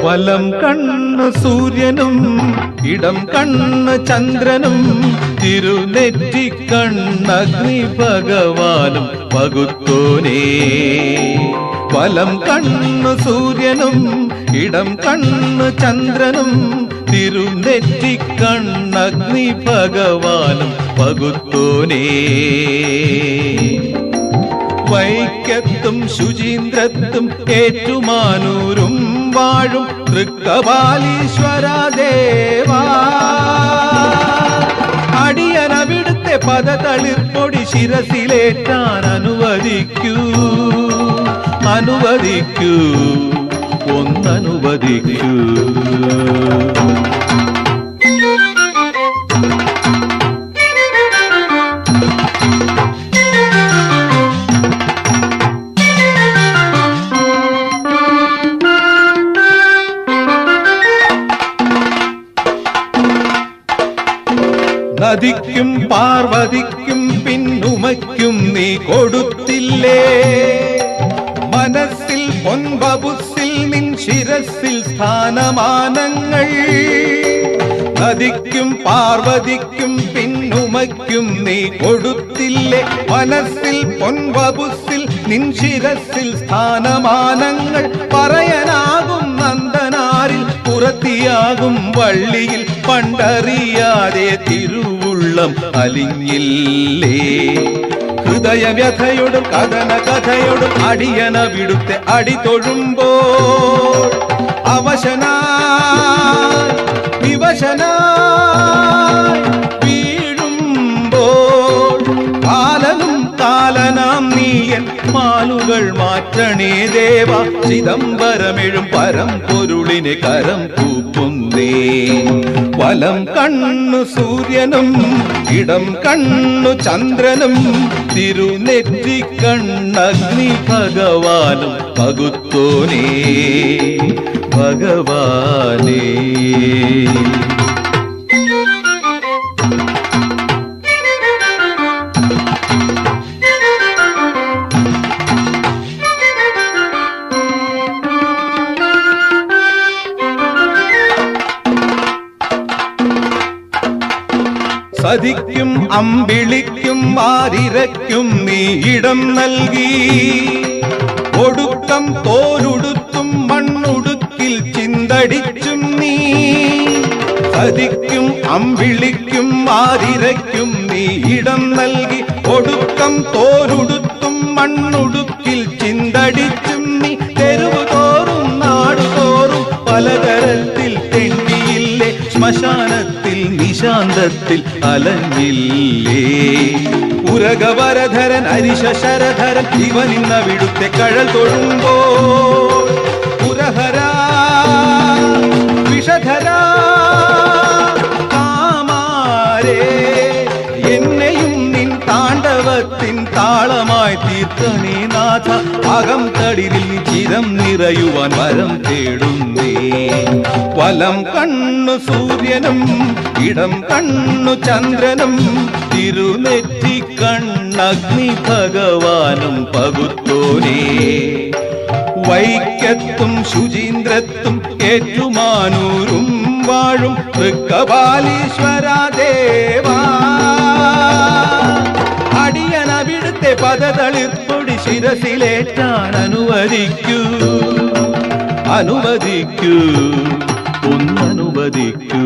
വലം കണ്ണ് സൂര്യനും ഇടം കണ്ണ് ചന്ദ്രനും തിരുനെറ്റിക്കണ്ണഗ്നി ഭഗവാനും പകുത്തോനേ. വലം കണ്ണ് സൂര്യനും ഇടം കണ്ണ് ചന്ദ്രനും തിരുനെറ്റിക്കണ്ണഗ്നി ഭഗവാനും പകുത്തോനേ. വൈക്കത്തും ശുചീന്ദ്രത്തും ഏറ്റുമാനൂരും വാഴും തൃക്കപാലീശ്വര ദേവാ, അടിയനവിടുത്തെ പദതളിർപ്പൊടി ശിരസിലേറ്റാൻ അനുവദിക്കൂ, അനുവദിക്കൂ, ഒന്നനുവദിക്കൂ. നദിക്കും പാർവതിക്കും പിന്നുമയ്ക്കും നീ കൊടുത്തില്ലേ, മനസ്സിൽ പൊൻബബുസിൽ നിൻ ശിരസിൽ സ്ഥാനമാനങ്ങൾ. നദിക്കും പാർവതിക്കും പിന്നുമയ്ക്കും നീ കൊടുത്തില്ലേ, മനസ്സിൽ പൊൻബബുസിൽ നിൻ ശിരസിൽ സ്ഥാനമാനങ്ങൾ. പറയാനാകും നന്ദനാരിൽ പുറത്തിയാകും വള്ളിയിൽ പണ്ടറിയാതെ തിരുവുള്ളം അലിഞ്ഞില്ലേ. ഹൃദയവ്യഥയോടും കഥന കഥയോടും അടിയനവിടുത്തെ അടി തൊഴുമ്പോൾ അവശനായി വിവശനായി വീഴുമ്പോൾ കാലനും കാലനാം നീയൻ മാലുകൾ മാറ്റണേ ദേവ. ചിദംബരമെഴും പരംപൊരുളിനെ കരം കൂപ്പുന്നേ. വലം കണ്ണു സൂര്യനും ഇടം കണ്ണു ചന്ദ്രനും തിരുനെറ്റിക്കണ്ണഗ്നി ഭഗവാനും പകുത്തോനേ, ഭഗവാനേ. സതിക്കും അമ്പിളിക്കും ആരിരയ്ക്കും നീ ഇടം നൽകി, ഒടുക്കം തോലുടുത്തും മണ്ണുടുക്കിൽ ചിന്തടിച്ചും നീ. സതിക്കും അമ്പിളിക്കും ആരിരയ്ക്കും നീ ഇടം നൽകി, ഒടുക്കം തോലുടുത്തും മണ്ണുടുക്കിൽ ചിന്തടിച്ചും നീ. തെരുവ് തോറും നാടുതോറും പലതരത്തിൽ തെണ്ടിയില്ലേ, ശ്മശാനത്തിൽ നിശാന്തത്തിൽ അലഞ്ഞില്ലേ. ഉരകവരധരൻ അരിശരധരൻ ഇവനിന്നവിടുത്തെ കഴൽ തൊഴുമ്പോൾ പുരഹരാ വിഷധരാ കാമാരേ, എന്നെയും നിൻ താണ്ഡവത്തിൻ താളമായി തീർക്കണേ നാഥ. അകം തടിരിൽ ചിരം നിറയുവാൻ വരം തേടുന്നേ. വലം കണ്ണു സൂര്യനും ഇടം കണ്ണു ചന്ദ്രനും തിരുനെറ്റിക്കണ്ണഗ്നി ഭഗവാനും പകുത്തോനേ. വൈക്കത്തും ശുചീന്ദ്രത്തും ഏറ്റുമാനൂരും വാഴും തൃക്കപാലീശ്വര ദേവാ, അടിയനവിടുത്തെ പദതളിർപ്പൊടി ശിരസിലേറ്റാൻ അനുവദിക്കൂ, അനുവദിക്കൂ, ഒന്നനുവദിക്കൂ.